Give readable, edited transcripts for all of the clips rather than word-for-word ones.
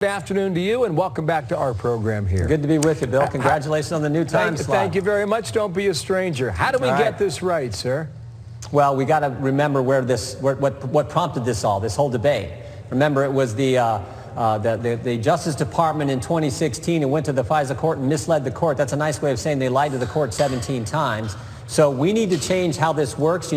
Good afternoon to you, and welcome back to our program here. Good to be with you, Bill. Congratulations on the new time slot. Thank you very much. Don't be a stranger. How do we get this right, sir? Well, we got to remember what prompted this whole debate. Remember, it was the Justice Department in 2016 and went to the FISA court and misled the court. That's a nice way of saying they lied to the court 17 times. So we need to change how this works.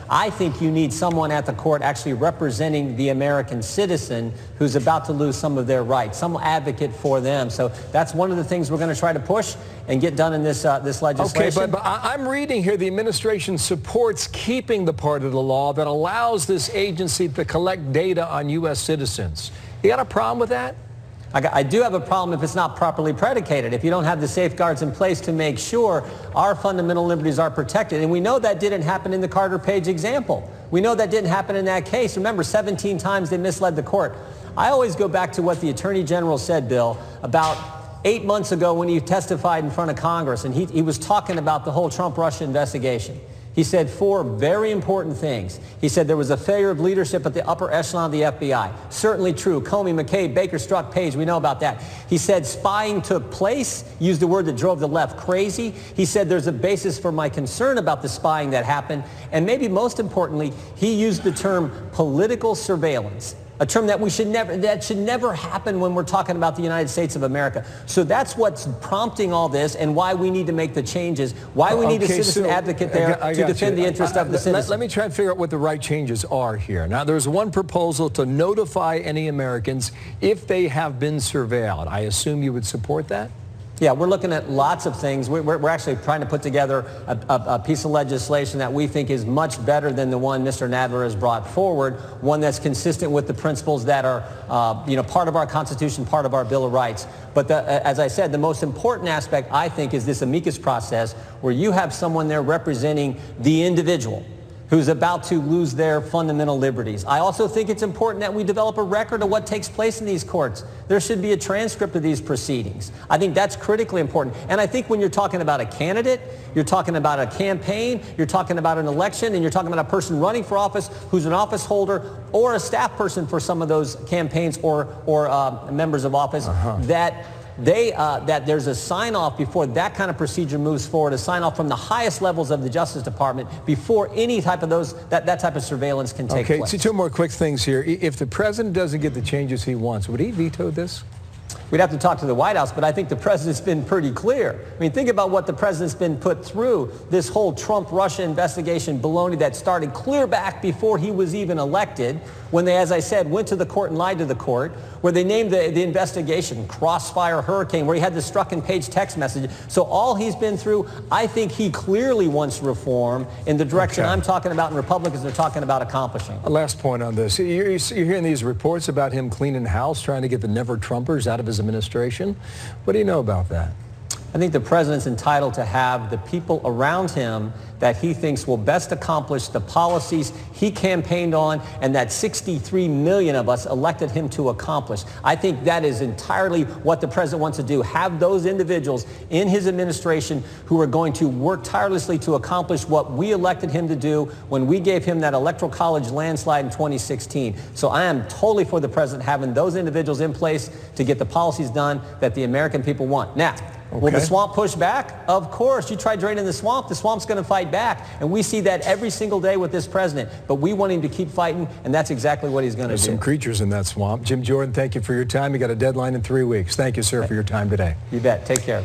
I think you need someone at the court actually representing the American citizen who's about to lose some of their rights, some advocate for them. So that's one of the things we're going to try to push and get done in this legislation. Okay, but I'm reading here the administration supports keeping the part of the law that allows this agency to collect data on U.S. citizens. You got a problem with that? I do have a problem if it's not properly predicated, if you don't have the safeguards in place to make sure our fundamental liberties are protected. And we know that didn't happen in the Carter Page example. We know that didn't happen in that case. Remember, 17 times they misled the court. I always go back to what the Attorney General said, Bill, about 8 months ago when he testified in front of Congress, and he was talking about the whole Trump-Russia investigation. He said 4 very important things. He said there was a failure of leadership at the upper echelon of the FBI. Certainly true. Comey, McCabe, Baker, Strzok, Page, we know about that. He said spying took place, used the word that drove the left crazy. He said there's a basis for my concern about the spying that happened. And maybe most importantly, he used the term political surveillance, a term that should never happen when we're talking about the United States of America. So that's what's prompting all this and why we need to make the changes, why we need a citizen advocate there to defend the interest of the citizen. Let me try and figure out what the right changes are here. Now, there's one proposal to notify any Americans if they have been surveilled. I assume you would support that? Yeah, we're looking at lots of things. We're actually trying to put together a piece of legislation that we think is much better than the one Mr. Nadler has brought forward, one that's consistent with the principles that are part of our Constitution, part of our Bill of Rights. But as I said, the most important aspect, I think, is this amicus process where you have someone there representing the individual who's about to lose their fundamental liberties. I also think it's important that we develop a record of what takes place in these courts. There should be a transcript of these proceedings. I think that's critically important. And I think when you're talking about a candidate, you're talking about a campaign, you're talking about an election, and you're talking about a person running for office who's an office holder or a staff person for some of those campaigns or members of office, that there's a sign-off before that kind of procedure moves forward, a sign-off from the highest levels of the Justice Department before any type of that type of surveillance can take place. Okay, so 2 more quick things here. If the president doesn't get the changes he wants, would he veto this? We'd have to talk to the White House, but I think the president's been pretty clear. I mean, think about what the president's been put through, this whole Trump-Russia investigation baloney that started clear back before he was even elected, when they, as I said, went to the court and lied to the court, where they named the investigation Crossfire Hurricane, where he had the Strzok and Page text message. So all he's been through, I think he clearly wants reform in the direction I'm talking about and Republicans are talking about accomplishing. Last point on this. You're hearing these reports about him cleaning house, trying to get the never-Trumpers out of his administration. What do you know about that? I think the president's entitled to have the people around him that he thinks will best accomplish the policies he campaigned on and that 63 million of us elected him to accomplish. I think that is entirely what the president wants to do, have those individuals in his administration who are going to work tirelessly to accomplish what we elected him to do when we gave him that Electoral College landslide in 2016. So I am totally for the president having those individuals in place to get the policies done that the American people want. Now, will the swamp push back? Of course. You try draining the swamp's going to fight back. And we see that every single day with this president. But we want him to keep fighting, and that's exactly what he's going to do. There's some creatures in that swamp. Jim Jordan, thank you for your time. You got a deadline in 3 weeks. Thank you, sir, for your time today. You bet. Take care.